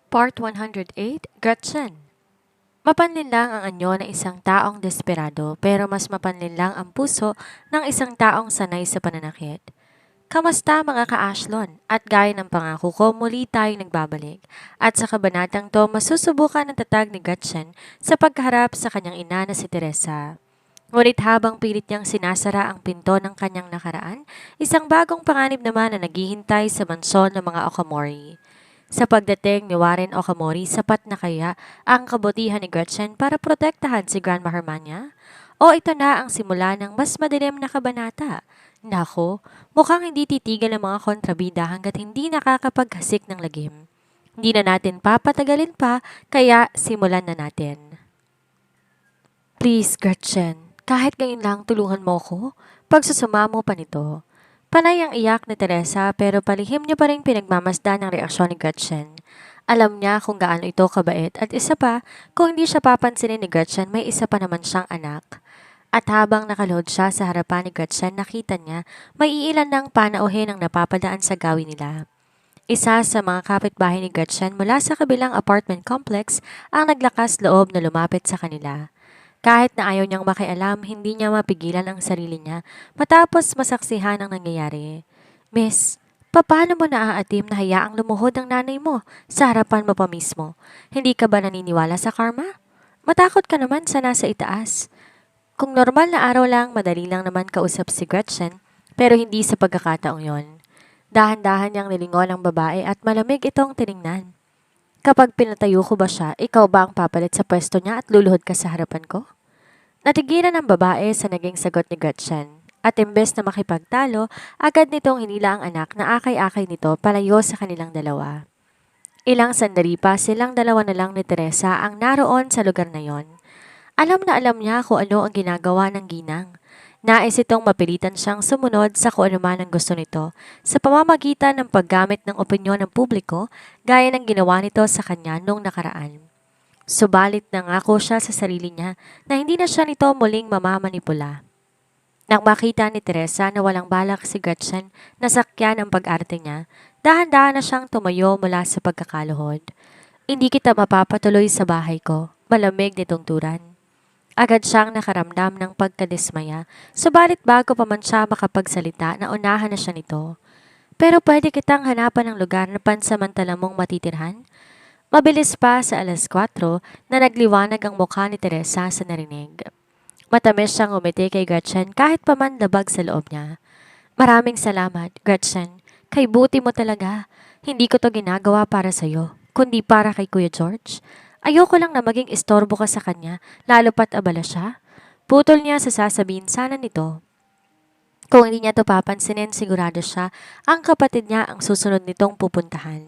Part 108, Gretchen. Mapanlinlang ang anyo ng isang taong desperado pero mas mapanlinlang ang puso ng isang taong sanay sa pananakit. Kamusta mga ka-Ashlon? At gaya ng pangako ko, muli tayong nagbabalik. At sa kabanatang to, masusubukan ang tatag ni Gretchen sa pagharap sa kanyang ina na si Teresa. Ngunit habang pilit niyang sinasara ang pinto ng kanyang nakaraan, isang bagong panganib naman na naghihintay sa mansyon ng mga Okamori. Sa pagdating ni Warren Okamori, sapat na kaya ang kabutihan ni Gretchen para protektahan si Grandma Hermania? O ito na ang simula ng mas madilim na kabanata? Nako, mukhang hindi titigil ang mga kontrabida hanggat hindi nakakapaghasik ng lagim. Hindi na natin papatagalin pa, kaya simulan na natin. Please, Gretchen, kahit ngayon lang tulungan mo ko, pagsusuma mo pa nito. Panay ang iyak ni Teresa pero palihim niya pa rin pinagmamasdan ang reaksyon ni Gretchen. Alam niya kung gaano ito kabait at isa pa, kung hindi siya papansinin ni Gretchen, may isa pa naman siyang anak. At habang nakalohod siya sa harapan ni Gretchen, nakita niya may iilan ng panauhin ang napapadaan sa gawin nila. Isa sa mga kapitbahay ni Gretchen mula sa kabilang apartment complex ang naglakas loob na lumapit sa kanila. Kahit na ayaw niyang makialam, hindi niya mapigilan ang sarili niya matapos masaksihan ang nangyayari. Miss, paano mo naaatim na hayaang lumuhod ang nanay mo sa harapan mo pa mismo? Hindi ka ba naniniwala sa karma? Matakot ka naman sa nasa itaas. Kung normal na araw lang, madali lang naman kausap si Gretchen, pero hindi sa pagkakataong yon. Dahan-dahan niyang nilingon ang babae at malamig itong tiningnan. Kapag pinatayo ko ba siya, ikaw ba ang papalit sa pwesto niya at luluhod ka sa harapan ko? Natigilan ang babae sa naging sagot ni Gretchen. At imbes na makipagtalo, agad nitong hinila ang anak na akay-akay nito palayo sa kanilang dalawa. Ilang sandali pa silang dalawa na lang ni Teresa ang naroon sa lugar na yon. Alam na alam niya kung ano ang ginagawa ng ginang. Nais itong mapilitan siyang sumunod sa kung ano man ang gusto nito sa pamamagitan ng paggamit ng opinyon ng publiko gaya ng ginawa nito sa kanya noong nakaraan. Subalit nangako siya sa sarili niya na hindi na siya nito muling mamamanipula. Nang makita ni Teresa na walang balak si Gretchen na sakyan ang pag-arte niya, dahan-dahan na siyang tumayo mula sa pagkakaluhod. Hindi kita mapapatuloy sa bahay ko, malamig nitong turan. Agad siyang nakaramdam ng pagkadismaya, subalit bago pa man siya makapagsalita, naunahan na siya nito. Pero pwede kitang hanapan ng lugar na pansamantala mong matitirhan? Mabilis pa sa 4:00 na nagliwanag ang mukha ni Teresa sa narinig. Matamis siyang umiti kay Gretchen kahit pa man labag sa loob niya. Maraming salamat, Gretchen. Kay buti mo talaga. Hindi ko to ginagawa para sa'yo, kundi para kay Kuya George. Ayoko lang na maging istorbo ka sa kanya, lalo pat abala siya. Putol niya sa sasabihin sana nito. Kung hindi niya to papansinin, sigurado siya ang kapatid niya ang susunod nitong pupuntahan.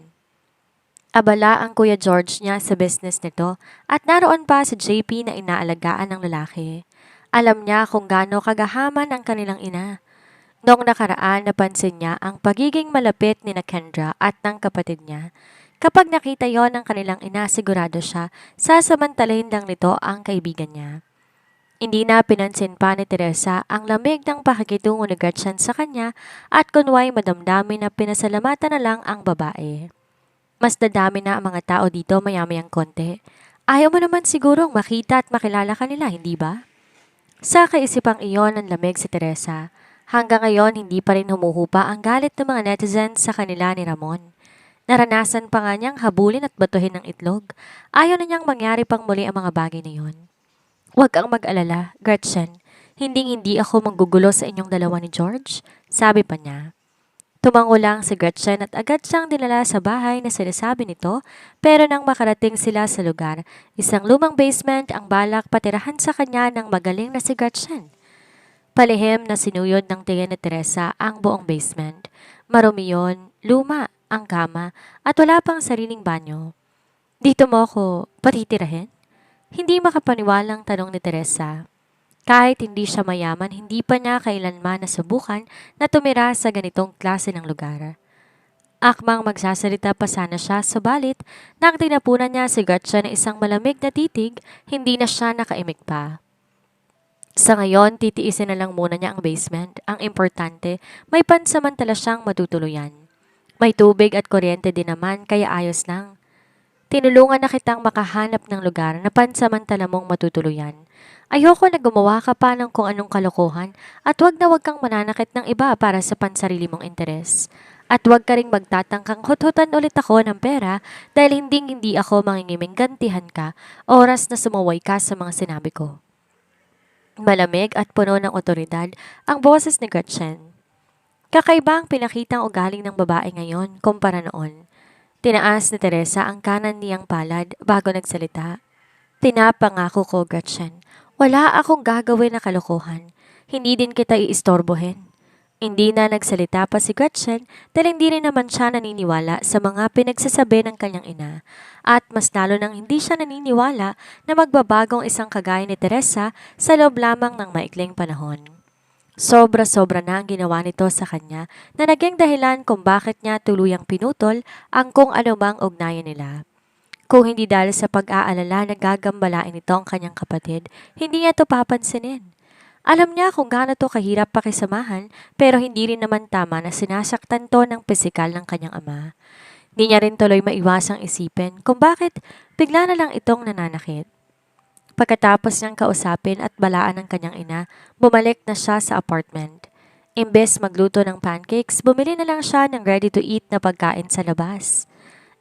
Abala ang Kuya George niya sa business nito at naroon pa si JP na inaalagaan ng lalaki. Alam niya kung gaano kagahaman ang kanilang ina. Noong nakaraan, napansin niya ang pagiging malapit ni na Kendra at ng kapatid niya. Kapag nakita yon ng kanilang ina, sigurado siya, sasamantalahin lang nito ang kaibigan niya. Hindi na pinansin pa ni Teresa ang lamig ng pakikitungo ni Gretchen sa kanya at kunway madamdamin na pinasalamatan na lang ang babae. Mas dadami na ang mga tao dito maya-mayang konti. Ayaw mo naman sigurong makita at makilala ka nila, hindi ba? Sa kaisipang iyon ang lamig si Teresa. Hanggang ngayon hindi pa rin humuhupa ang galit ng mga netizens sa kanila ni Ramon. Naranasan pa nga niyang habulin at batuhin ng itlog. Ayaw na niyang mangyari pang muli ang mga bagay na yon. Huwag kang mag-alala, Gretchen. Hindi ako manggugulo sa inyong dalawa ni George, sabi pa niya. Tumango lang si Gretchen at agad siyang dinala sa bahay na sinasabi nito, pero nang makarating sila sa lugar, isang lumang basement ang balak patirahan sa kanya ng magaling na si Gretchen. Palihim na sinuyod ng tingin ni Teresa ang buong basement. Marumi yun, luma ang kama at wala pang sariling banyo. Dito mo ako patitirahin? Hindi makapaniwalang tanong ni Teresa. Kahit hindi siya mayaman, hindi pa niya kailanman nasubukan na tumira sa ganitong klase ng lugar. Akmang magsasalita pa sana siya, subalit nang tinapunan niya si Gretchen ng isang malamig na titig, hindi na siya nakaimik pa. Sa ngayon, titiisin na lang muna niya ang basement. Ang importante, may pansamantala siyang matutuluyan. May tubig at kuryente din naman, kaya ayos lang. Tinulungan na kitang makahanap ng lugar na pansamantala mong matutuluyan. Ayoko na gumawa ka pa ng kung anong kalokohan at wag kang mananakit ng iba para sa pansarili mong interes. At wag ka ring magtatangkang huthutan ulit ako ng pera dahil hindi ako mangingiming gantihan ka oras na sumuway ka sa mga sinabi ko. Malamig at puno ng otoridad ang boses ni Gretchen. Kakaiba ang pinakitang ugaling ng babae ngayon kumpara noon. Tinaas ni Teresa ang kanan niyang palad bago nagsalita. Pinapangako ko, Gretchen. Wala akong gagawin na kalokohan. Hindi din kita iistorbohin. Hindi na nagsalita pa si Gretchen dahil hindi rin naman siya naniniwala sa mga pinagsasabi ng kanyang ina. At mas lalo nang hindi siya naniniwala na magbabagong isang kagaya ni Teresa sa loob lamang ng maikling panahon. Sobra-sobra na ang ginawa nito sa kanya na naging dahilan kung bakit niya tuluyang pinutol ang kung anumang ugnayan nila. Kung hindi dahil sa pag-aalala na gagambalain nito ang kanyang kapatid, hindi niya ito papansinin. Alam niya kung gaano to kahirap pakisamahan pero hindi rin naman tama na sinasaktan to ng pisikal ng kanyang ama. Hindi niya rin tuloy maiwasang isipin kung bakit bigla na lang itong nananakit. Pagkatapos niyang kausapin at balaan ng kanyang ina, bumalik na siya sa apartment. Imbes magluto ng pancakes, bumili na lang siya ng ready-to-eat na pagkain sa labas.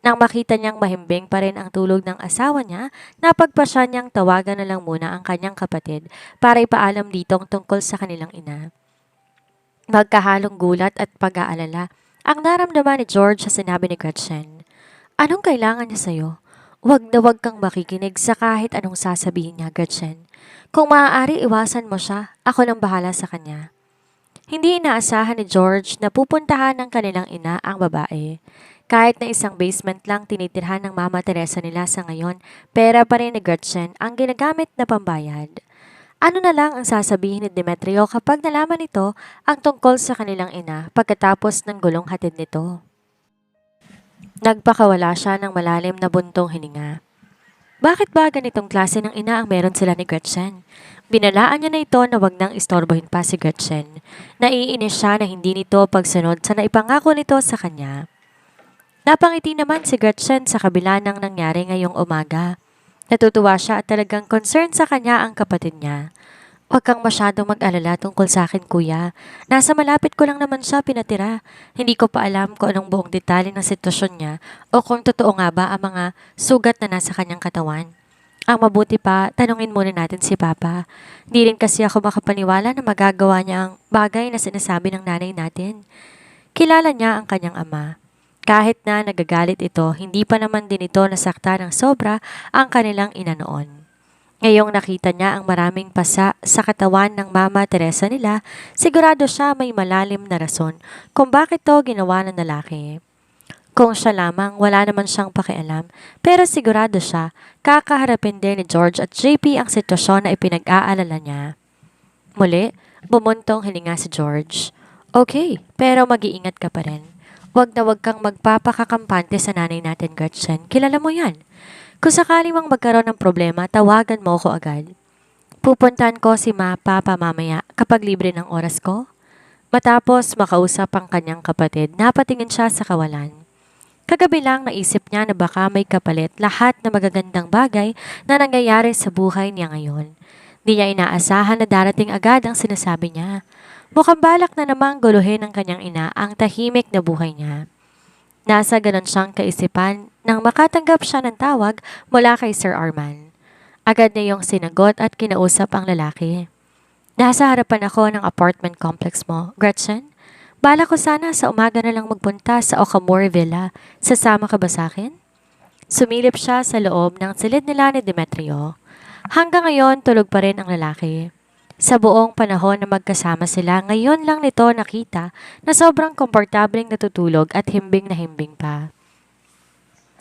Nang makita niyang mahimbing pa rin ang tulog ng asawa niya, napagpasya niyang tawagan na lang muna ang kanyang kapatid para ipaalam ditong tungkol sa kanilang ina. Magkahalong gulat at pag-aalala ang naramdaman ni George sa sinabi ni Gretchen. Anong kailangan niya sa'yo? Huwag na huwag kang makikinig sa kahit anong sasabihin niya, Gretchen. Kung maaari, iwasan mo siya. Ako nang bahala sa kanya. Hindi inaasahan ni George na pupuntahan ng kanilang ina ang babae. Kahit na isang basement lang tinitirhan ng Mama Teresa nila sa ngayon, pera pa rin ni Gretchen ang ginagamit na pambayad. Ano na lang ang sasabihin ni Demetrio kapag nalaman nito ang tungkol sa kanilang ina pagkatapos ng gulong hatid nito? Nagpakawala siya ng malalim na buntong hininga. Bakit ba ganitong klase ng ina ang meron sila ni Gretchen? Binalaan niya na ito na wag nang istorbohin pa si Gretchen. Naiinis siya na hindi nito pagsunod sa naipangako nito sa kanya. Napangiti naman si Gretchen sa kabila ng nangyari ngayong umaga. Natutuwa siya at talagang concerned sa kanya ang kapatid niya. Huwag kang masyadong mag-alala tungkol sa akin, kuya. Nasa malapit ko lang naman siya pinatira. Hindi ko pa alam kung anong buong detalye ng sitwasyon niya o kung totoo nga ba ang mga sugat na nasa kanyang katawan. Ang mabuti pa, tanungin muna natin si Papa. Hindi rin kasi ako makapaniwala na magagawa niya ang bagay na sinasabi ng nanay natin. Kilala niya ang kanyang ama. Kahit na nagagalit ito, hindi pa naman din ito nasakta ng sobra ang kanilang ina noon. Ngayong nakita niya ang maraming pasa sa katawan ng Mama Teresa nila, sigurado siya may malalim na rason kung bakit to ginawa ng lalaki. Kung siya lamang, wala naman siyang pakialam, pero sigurado siya, kakaharapin din ni George at JP ang sitwasyon na ipinag-aalala niya. Muli, bumuntong hilinga si George. Okay, pero mag-iingat ka pa rin. Huwag na huwag kang magpapakakampante sa nanay natin, Gretchen. Kilala mo yan. Kung sakali mang magkaroon ng problema, tawagan mo ako agad. Pupuntahan ko si Papa mamaya kapag libre ng oras ko. Matapos makausap ang kanyang kapatid, napatingin siya sa kawalan. Kagabi lang naisip niya na baka may kapalit lahat na magagandang bagay na nangyayari sa buhay niya ngayon. Di niya inaasahan na darating agad ang sinasabi niya. Mukhang balak na namang guluhin ng kanyang ina ang tahimik na buhay niya. Nasa ganon siyang kaisipan nang makatanggap siya ng tawag mula kay Sir Arman. Agad niya yung sinagot at kinausap ang lalaki. Nasa harapan ako ng apartment complex mo, Gretchen. Bala ko sana sa umaga na lang magpunta sa Okamore Villa. Sasama ka ba sa akin? Sumilip siya sa loob ng silid nila ni Demetrio. Hanggang ngayon tulog pa rin ang lalaki. Sa buong panahon na magkasama sila, ngayon lang nito nakita na sobrang komportableng natutulog at himbing na himbing pa.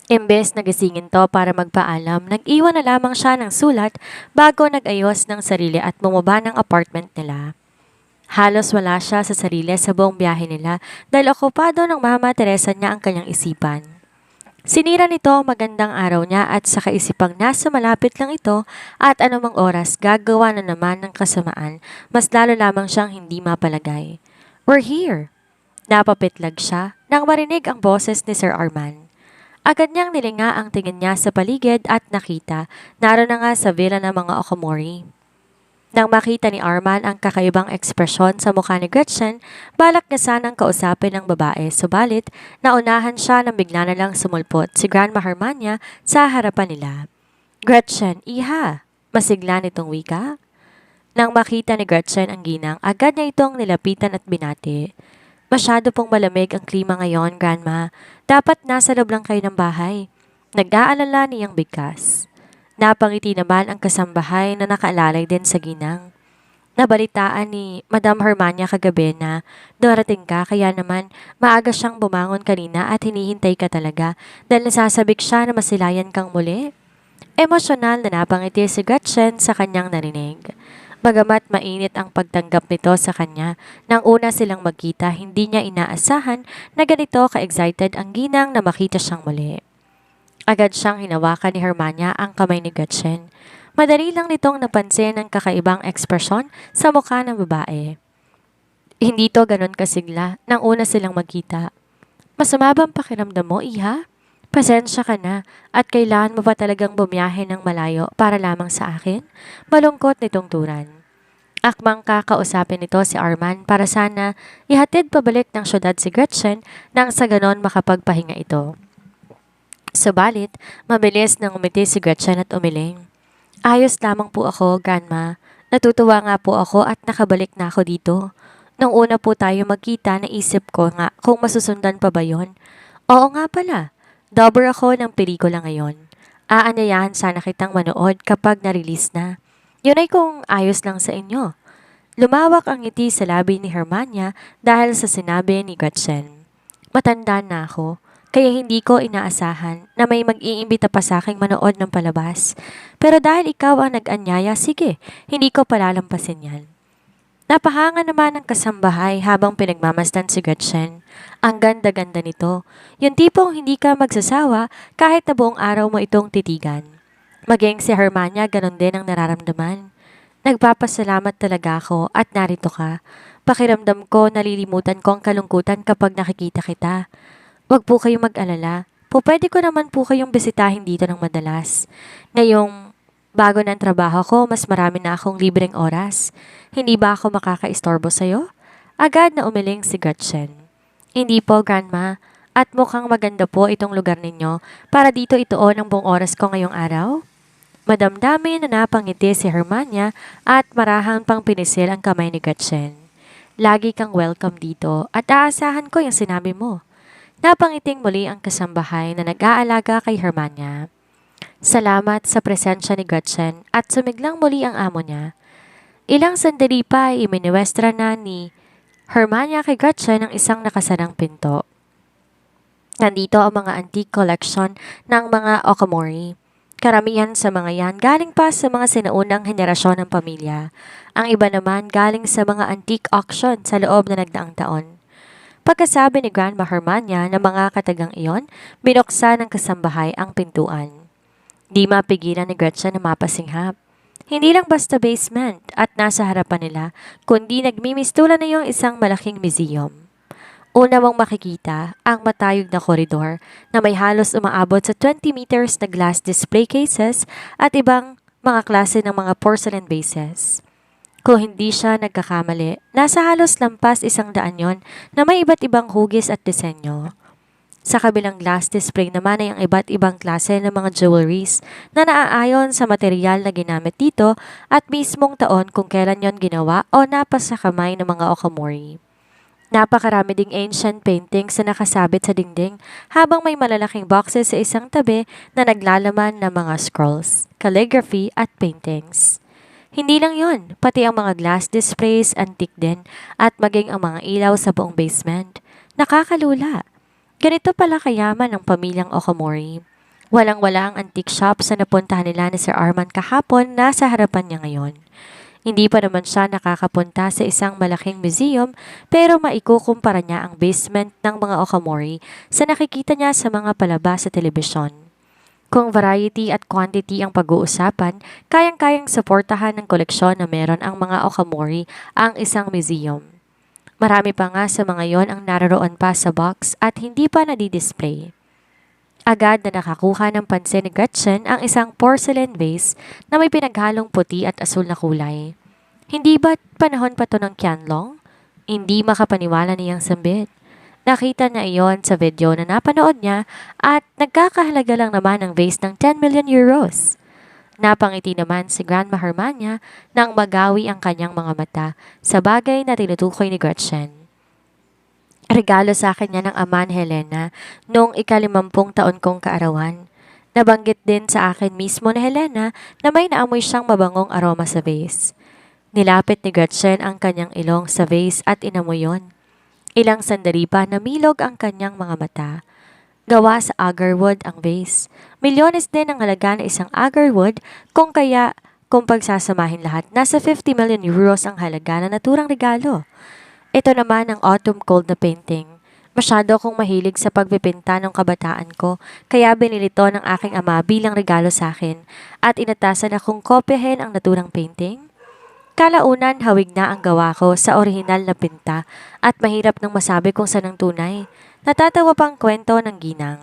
Imbes na gisingin to para magpaalam, nag-iwan na lamang siya ng sulat bago nag-ayos ng sarili at bumaba ng apartment nila. Halos wala siya sa sarili sa buong biyahe nila dahil okupado ng Mama Teresa niya ang kanyang isipan. Sinira nito magandang araw niya at sa kaisipang nasa malapit lang ito at anumang oras gagawa na naman ng kasamaan, mas lalo lamang siyang hindi mapalagay. We're here! Napapitlag siya nang marinig ang boses ni Sir Arman. Agad niyang nilinga ang tingin niya sa paligid at nakita, naroon na nga sa villa ng mga Okomori. Nang makita ni Arman ang kakaibang ekspresyon sa mukha ni Gretchen, balak niya sanang kausapin ang babae, subalit naunahan siya nang bigla na lang sumulpot si Grandma Hermania sa harapan nila. Gretchen, iha! Masigla nitong wika. Nang makita ni Gretchen ang ginang, agad niya itong nilapitan at binati. Masyado pong malamig ang klima ngayon, Grandma. Dapat nasa loob lang kayo ng bahay. Nag-aalala niyang bigkas. Napangiti naman ang kasambahay na nakaalalay din sa ginang. Nabalitaan ni Madam Hermania kagabi na darating ka kaya naman maaga siyang bumangon kanina at hinihintay ka talaga dahil nasasabik siya na masilayan kang muli. Emosyonal na napangiti si Gretchen sa kanyang narinig. Bagamat mainit ang pagtanggap nito sa kanya, nang una silang magkita, hindi niya inaasahan na ganito ka-excited ang ginang na makita siyang muli. Agad siyang hinawakan ni Hermania ang kamay ni Gretchen. Madali lang nitong napansin ang kakaibang ekspresyon sa mukha ng babae. Hindi to ganun kasigla nang una silang magkita. Masama bang pakiramdam mo, iha? Pasensya ka na at kailangan mo pa talagang bumiyahe ng malayo para lamang sa akin? Malungkot nitong turan. Akmang kakausapin nito si Arman para sana ihatid pabalik ng syudad si Gretchen nang sa ganon makapagpahinga ito. Subalit, mabilis nang umiti si Gretchen at umiling. Ayos lamang po ako, Grandma. Natutuwa nga po ako at nakabalik na ako dito. Nung una po tayo magkita, naisip ko nga kung masusundan pa ba yon. Oo nga pala. Dobber ako ng pelikula ngayon. Aanyayahan sana kitang manood kapag na-release na. Yun ay kung ayos lang sa inyo. Lumawak ang ngiti sa labi ni Hermania dahil sa sinabi ni Gretchen. Matanda na ako, kaya hindi ko inaasahan na may mag-iimbita pa sa aking manood ng palabas. Pero dahil ikaw ang nag-anyaya, sige, hindi ko palalampasin yan. Napahanga naman ang kasambahay habang pinagmamasdan si Gretchen. Ang ganda-ganda nito. Yung tipong hindi ka magsasawa kahit na buong araw mo itong titigan. Maging si Hermania ganon din ang nararamdaman. Nagpapasalamat talaga ako at narito ka. Pakiramdam ko nalilimutan ko ang kalungkutan kapag nakikita kita. Huwag po kayong mag-alala. Pwede ko naman po kayong bisitahin dito ng madalas. Ngayong bago ng trabaho ko, mas marami na akong libreng oras. Hindi ba ako makakaistorbo sa'yo? Agad na umiling si Gretchen. Hindi po, Grandma. At mukhang maganda po itong lugar ninyo para dito ituon ang buong oras ko ngayong araw. Madamdamin na napangiti si Hermania at marahang pang pinisil ang kamay ni Gretchen. Lagi kang welcome dito at aasahan ko yung sinabi mo. Napangiting muli ang kasambahay na nag-aalaga kay Hermania. Salamat sa presensya ni Gretchen at sumiglang muli ang amo niya. Ilang sandali pa ay iminiwestra na ni Hermania kay Gretchen ang isang nakasarang pinto. Nandito ang mga antique collection ng mga Okomori. Karamihan sa mga yan galing pa sa mga sinaunang henerasyon ng pamilya. Ang iba naman galing sa mga antique auction sa loob na nagdaang taon. Pagkasabi ni Grandma Hermania na mga katagang iyon, binuksan ng kasambahay ang pintuan. Di mapigilan ni Gretchen na mapasinghap. Hindi lang basta basement at nasa harapan nila, kundi nagmimistulan na yung isang malaking museum. Una mong makikita ang matayog na koridor na may halos umaabot sa 20 meters na glass display cases at ibang mga klase ng mga porcelain vases. Kung hindi siya nagkakamali, nasa halos lampas 100 yon na may iba't ibang hugis at disenyo. Sa kabilang glass display naman ay ang iba't ibang klase ng mga jewelries na naaayon sa material na ginamit dito at mismong taon kung kailan yon ginawa o napasa kamay ng mga Okomori. Napakarami ding ancient paintings na nakasabit sa dingding habang may malalaking boxes sa isang tabi na naglalaman ng mga scrolls, calligraphy at paintings. Hindi lang yon, pati ang mga glass displays, antique din, at maging ang mga ilaw sa buong basement. Nakakalula. Ganito pala kayaman ang pamilyang Okomori. Walang-wala ang antique shop sa napuntahan nila ni Sir Arman kahapon na sa harapan niya ngayon. Hindi pa naman siya nakakapunta sa isang malaking museum pero maikukumpara niya ang basement ng mga Okomori sa nakikita niya sa mga palabas sa telebisyon. Kung variety at quantity ang pag-uusapan, kayang-kayang suportahan ng koleksyon na meron ang mga Okomori ang isang museum. Marami pa nga sa mga yon ang naroon pa sa box at hindi pa nadidisplay. Agad na nakakuha ng pansin ni Gretchen ang isang porcelain vase na may pinaghalong puti at asul na kulay. Hindi ba't panahon pa to ng Qianlong? Hindi makapaniwala niyang sambit. Nakita niya iyon sa video na napanood niya at nagkakahalaga lang naman ang vase ng 10 million euros. Napangiti naman si Grandma Hermania nang magawi ang kanyang mga mata sa bagay na tinutukoy ni Gretchen. Regalo sa akin niya ng ama ni Helena noong ika-50 taon kong kaarawan. Nabanggit din sa akin mismo ni Helena na may naamoy siyang mabangong aroma sa vase. Nilapit ni Gretchen ang kanyang ilong sa vase at inamoy yon. Ilang sandali pa namilog ang kanyang mga mata. Gawa sa agarwood ang vase. Milyones din ang halaga ng isang agarwood kung pagsasamahin lahat, nasa 50 million euros ang halaga na naturang regalo. Ito naman ang autumn cold na painting. Masyado akong mahilig sa pagpipinta ng kabataan ko, kaya binili to ng aking ama bilang regalo sa akin at inatasan akong kopyahin ang naturang painting. Kalaunan hawig na ang gawa ko sa orihinal na pinta at mahirap nang masabi kung saan ang tunay. Natatawa pang kwento ng ginang.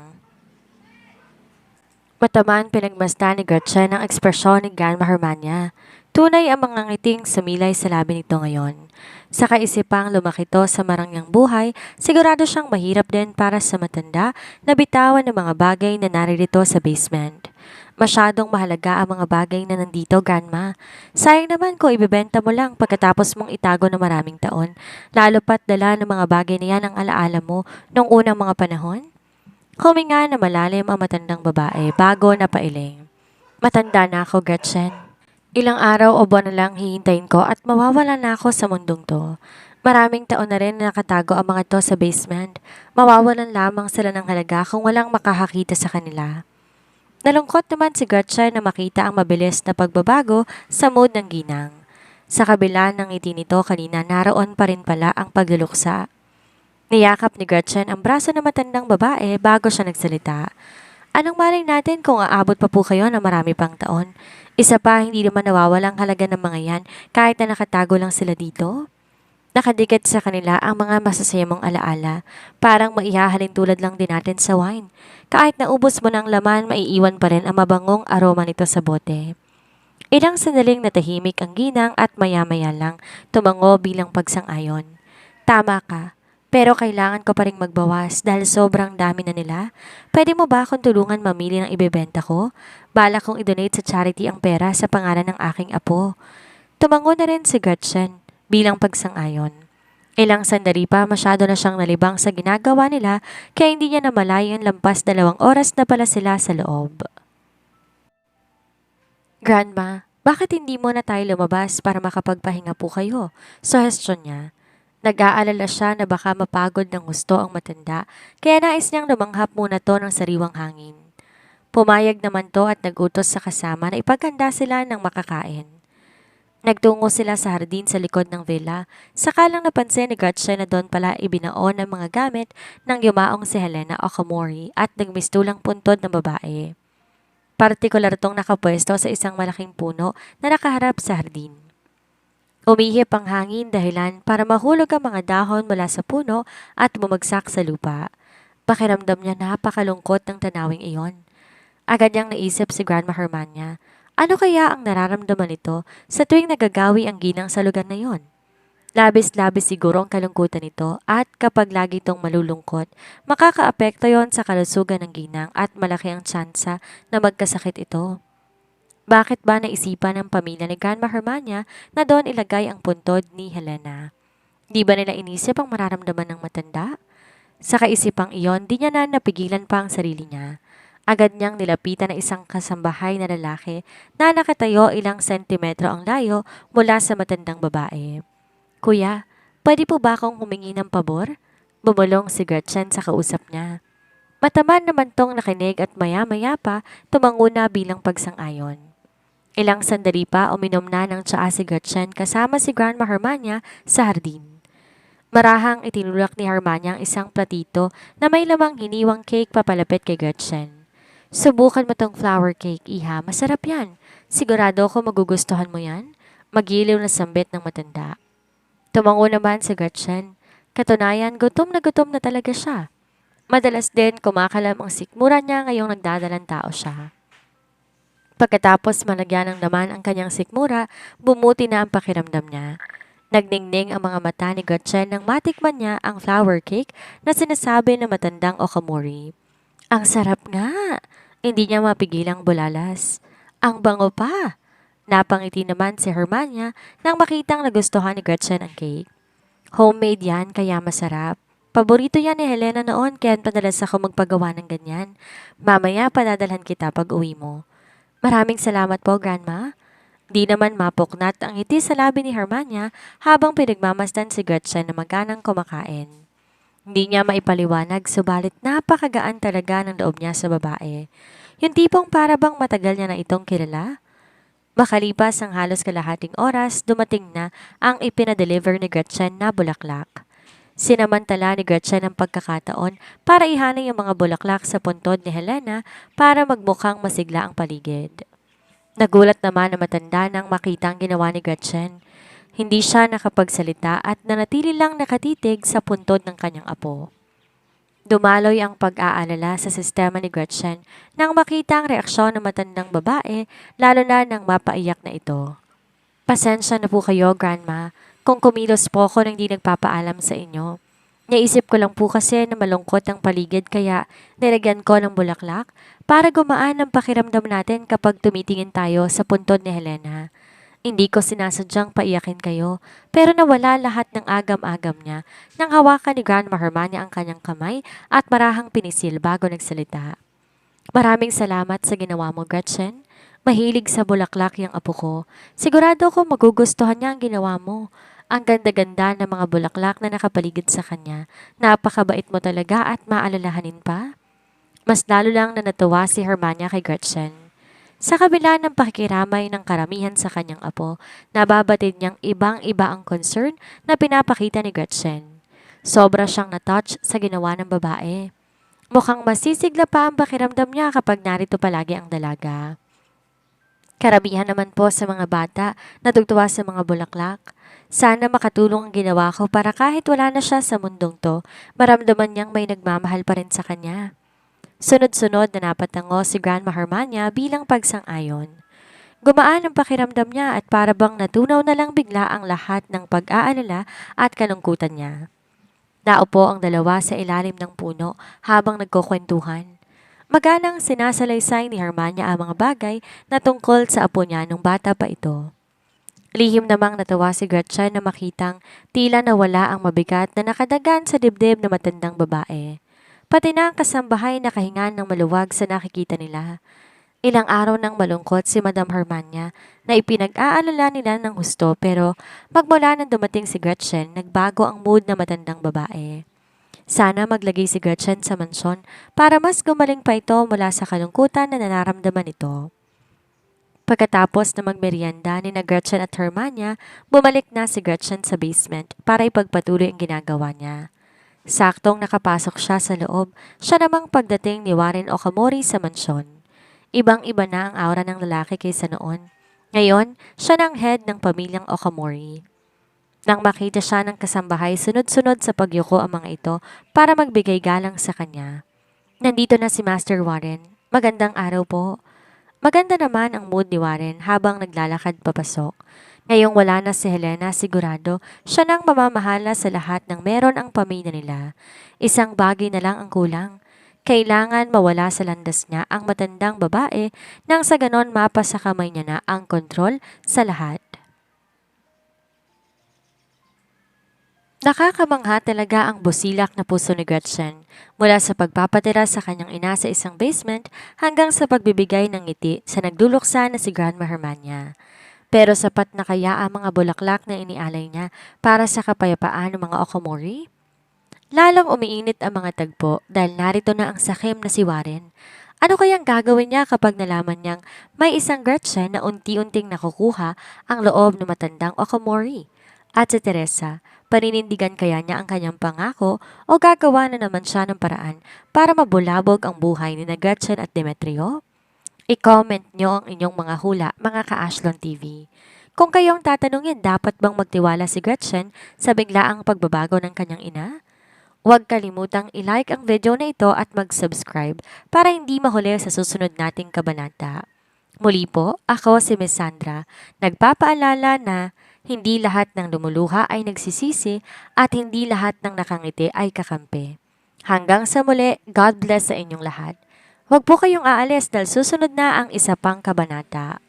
Matamaan pinagmasdan ni Gretchen ang ekspresyon ni Grandma Hermania. Tunay ang mga ngiting sumilay sa labi nito ngayon. Sa kaisipang lumaki to sa marangyang buhay, sigurado siyang mahirap din para sa matanda na bitawan ng mga bagay na naririto sa basement. Masyadong mahalaga ang mga bagay na nandito, Grandma. Sayang naman kung ibebenta mo lang pagkatapos mong itago ng maraming taon, lalo pat dala ng mga bagay na yan ang alaala mo noong unang mga panahon. Huminga na malalim ang matandang babae bago napailing. Matanda na ako, Gretchen. Ilang araw o buwan na lang hihintayin ko at mawawala na ako sa mundong to. Maraming taon na rin na nakatago ang mga to sa basement. Mawawalan lamang sila ng halaga kung walang makakakita sa kanila. Nalungkot naman si Gretchen na makita ang mabilis na pagbabago sa mood ng ginang. Sa kabila ng ngiti nito kanina naroon pa rin pala ang pagluluksa. Niyakap ni Gretchen ang braso ng matandang babae bago siya nagsalita. Anong malay natin kung aabot pa po kayo ng marami pang taon? Isa pa, hindi naman nawawalang halaga ng mga yan kahit na nakatago lang sila dito. Nakadikit sa kanila ang mga masasayamong alaala. Parang maihahalin tulad lang din natin sa wine. Kahit naubos mo ng laman, maiiwan pa rin ang mabangong aroma nito sa bote. Ilang sandaling natahimik ang ginang at maya-maya lang tumango bilang pagsang-ayon. Tama ka. Pero kailangan ko pa rin magbawas dahil sobrang dami na nila. Pwede mo ba akong tulungan mamili ng ibebenta ko? Bala kong i-donate sa charity ang pera sa pangalan ng aking apo. Tumango na rin si Gretchen bilang pagsang-ayon. Ilang sandali pa masyado na siyang nalibang sa ginagawa nila kaya hindi niya namalayan lampas 2 oras na pala sila sa loob. Grandma, bakit hindi mo na tayo lumabas para makapagpahinga po kayo? Suhestyon niya. Nag-aalala siya na baka mapagod ng gusto ang matanda, kaya nais niyang lumanghap muna to ng sariwang hangin. Pumayag naman to at nagutos sa kasama na ipaganda sila ng makakain. Nagtungo sila sa hardin sa likod ng villa, saka lang napansin ni Gretchen na doon pala ibinaon ang mga gamit ng yumaong si Helena Okamori at nagmistulang puntod ng babae. Partikular tong nakapwesto sa isang malaking puno na nakaharap sa hardin. Umihip ang hangin dahilan para mahulog ang mga dahon mula sa puno at bumagsak sa lupa. Pakiramdam niya napakalungkot ng tanawing iyon. Agad niyang naisip si Grandma Hermania. Ano kaya ang nararamdaman nito sa tuwing nagagawi ang ginang sa lugar na iyon? Labis-labis siguro ang kalungkutan nito at kapag lagi itong malulungkot, makakaapekto yon sa kalusugan ng ginang at malaki ang tsansa na magkasakit ito. Bakit ba naisipan ng pamilya ni Grandma Hermania na doon ilagay ang puntod ni Helena? Di ba nila inisip ang mararamdaman ng matanda? Sa kaisipang iyon, di niya na napigilan pa ang sarili niya. Agad niyang nilapitan ng isang kasambahay na lalaki na nakatayo ilang sentimetro ang layo mula sa matandang babae. Kuya, pwede po ba akong humingi ng pabor? Bumulong si Gretchen sa kausap niya. Mataman naman tong nakinig at maya-maya pa tumango na bilang pagsang-ayon. Ilang sandali pa uminom na ng tsaa si Gretchen kasama si Grandma Hermania sa hardin. Marahang itinulak ni Hermania ang isang platito na may lamang hiniwang cake papalapit kay Gretchen. Subukan mo tong flower cake, iha. Masarap yan. Sigurado ko magugustuhan mo yan. Magiliw na sambit ng matanda. Tumango naman si Gretchen. Katunayan, gutom na talaga siya. Madalas din kumakalam ang sikmura niya ngayong nagdadalang tao siya. Pagkatapos malagyan ng laman ang kanyang sikmura, bumuti na ang pakiramdam niya. Nagningning ang mga mata ni Gretchen nang matikman niya ang flour cake na sinasabi na matandang okamori. Ang sarap nga! Hindi niya mapigilang bulalas. Ang bango pa! Napangiti naman si Hermania nang makitang nagustuhan ni Gretchen ang cake. Homemade yan kaya masarap. Paborito yan ni Helena noon kaya padalas ako magpagawa ng ganyan. Mamaya padadalhan kita pag uwi mo. Maraming salamat po, Grandma. Di naman mapuknat ang ngiti sa labi ni Hermania habang pinagmamasdan si Gretchen na maganang kumakain. Hindi niya maipaliwanag subalit napakagaan talaga ng loob niya sa babae. Yung tipong para bang matagal niya na itong kilala. Makalipas ang halos kalahating oras, dumating na ang ipinadeliver ni Gretchen na bulaklak. Sinamantala ni Gretchen ang pagkakataon para ihanin yung mga bulaklak sa puntod ni Helena para magmukhang masigla ang paligid. Nagulat naman na matanda nang makita ang ginawa ni Gretchen. Hindi siya nakapagsalita at nanatili lang nakatitig sa puntod ng kanyang apo. Dumaloy ang pag-aalala sa sistema ni Gretchen nang makita ang reaksyon ng matandang babae lalo na nang mapaiyak na ito. Pasensya na po kayo, Grandma, kung kumilos po ako nang di nagpapaalam sa inyo. Naisip ko lang po kasi na malungkot ang paligid kaya nilagyan ko ng bulaklak para gumaan ang pakiramdam natin kapag tumitingin tayo sa puntod ni Helena. Hindi ko sinasadyang paiyakin kayo, pero nawala lahat ng agam-agam niya nang hawakan ni Grandma Hermania ang kanyang kamay at marahang pinisil bago nagsalita. Maraming salamat sa ginawa mo, Gretchen. Mahilig sa bulaklak yung apo ko. Sigurado ko magugustuhan niya ang ginawa mo. Ang ganda-ganda ng mga bulaklak na nakapaligid sa kanya. Napakabait mo talaga at maalalahanin pa. Mas lalo lang na natuwa si Hermania kay Gretchen. Sa kabila ng pakikiramay ng karamihan sa kanyang apo, nababatid niyang ibang-iba ang concern na pinapakita ni Gretchen. Sobra siyang natouch sa ginawa ng babae. Mukhang masisigla pa ang pakiramdam niya kapag narito palagi ang dalaga. Karamihan naman po sa mga bata natugtuwa sa mga bulaklak. Sana makatulong ang ginawa ko para kahit wala na siya sa mundong to, maramdaman niyang may nagmamahal pa rin sa kanya. Sunod-sunod na napatango si Grandma Hermania bilang pagsang-ayon. Gumaan ang pakiramdam niya at para bang natunaw na lang bigla ang lahat ng pag-aalala at kalungkutan niya. Naupo ang dalawa sa ilalim ng puno habang nagkukwentuhan. Maganang sinasalaysay ni Hermania ang mga bagay na tungkol sa apo niya nung bata pa ito. Lihim namang natawa si Gretchen na makitang tila nawala ang mabigat na nakadagan sa dibdib na matandang babae. Pati na ang kasambahay na kahingan ng maluwag sa nakikita nila. Ilang araw nang malungkot si Madam Hermania na ipinag-aalala nila ng husto pero magmula nang dumating si Gretchen, nagbago ang mood na matandang babae. Sana maglagay si Gretchen sa mansyon para mas gumaling pa ito mula sa kalungkutan na nararamdaman ito. Pagkatapos na magmerienda ni na Gretchen at Hermania, bumalik na si Gretchen sa basement para ipagpatuloy ang ginagawa niya. Saktong nakapasok siya sa loob, siya namang pagdating ni Warren Okamori sa mansyon. Ibang-iba na ang aura ng lalaki kaysa noon. Ngayon, siya ng head ng pamilyang Okamori. Nang makita siya ng kasambahay, sunod-sunod sa pagyuko ang mga ito para magbigay galang sa kanya. Nandito na si Master Warren. Magandang araw po. Maganda naman ang mood ni Warren habang naglalakad papasok. Ngayong wala na si Helena, sigurado siya nang mamamahala sa lahat ng meron ang pamilya nila. Isang bagay na lang ang kulang. Kailangan mawala sa landas niya ang matandang babae nang sa ganon mapa sa kamay niya na ang kontrol sa lahat. Nakakamangha talaga ang busilak na puso ni Gretchen mula sa pagpapatira sa kanyang ina sa isang basement hanggang sa pagbibigay ng ngiti sa nagduluksa na si Grandma Hermania. Pero sapat na kaya ang mga bulaklak na inialay niya para sa kapayapaan ng mga Okamori? Lalong umiinit ang mga tagpo dahil narito na ang sakim na si Warren. Ano kayang gagawin niya kapag nalaman niyang may isang Gretchen na unti-unting nakukuha ang loob ng matandang Okamori? At si Teresa, paninindigan kaya niya ang kanyang pangako o gagawa na naman siya ng paraan para mabulabog ang buhay ni na Gretchen at Demetrio? I-comment nyo ang inyong mga hula, mga ka-Ashlon TV. Kung kayong tatanungin, dapat bang magtiwala si Gretchen sa biglaang pagbabago ng kanyang ina? Huwag kalimutang i-like ang video na ito at mag-subscribe para hindi mahuli sa susunod nating kabanata. Muli po, ako si Miss Sandra, nagpapaalala na hindi lahat ng lumuluha ay nagsisisi at hindi lahat ng nakangiti ay kakampi. Hanggang sa muli, God bless sa inyong lahat. Huwag po kayong aalis dahil susunod na ang isa pang kabanata.